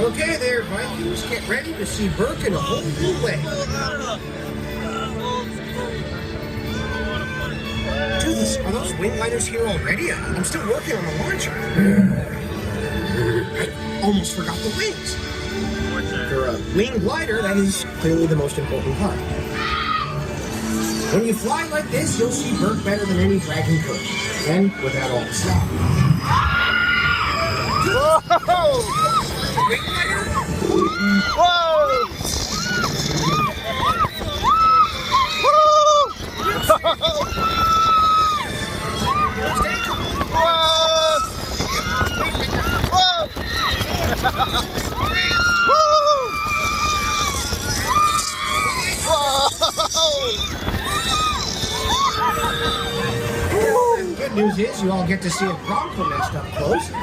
Okay there, Vikings, get ready to see Burke in a whole new way. Dude, are those wing gliders here already? I'm still working on the launcher. I almost forgot the wings. For a wing glider, that is clearly the most important part. When you fly like this, you'll see Burke better than any dragon could. And without all the stuff. Whoa! Wing glider? Whoa! The good news is you all get to see a bronco nest up close. The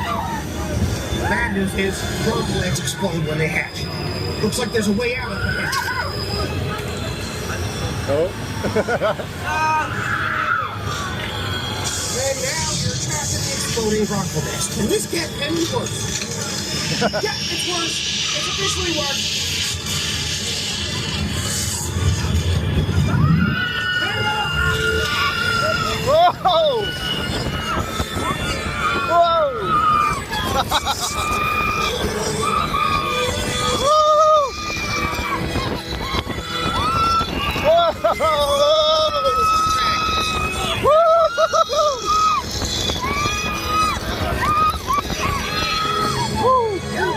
bad news is bronco eggs explode when they hatch. Looks like there's a way out of the hatch. Oh. And now you're trapped in the exploding bronco nest. And this can't end worse. Yeah, it's worse. It's officially worse. Whoa!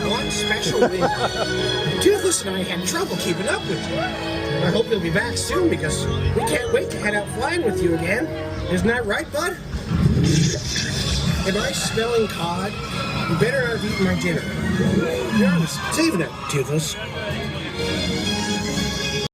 One special win. Toothless and I had trouble keeping up with you. I hope you'll be back soon because we can't wait to head out flying with you again. Isn't that right, bud? Am I smelling cod? You better not have eaten my dinner. Be honest, saving it, Toothless.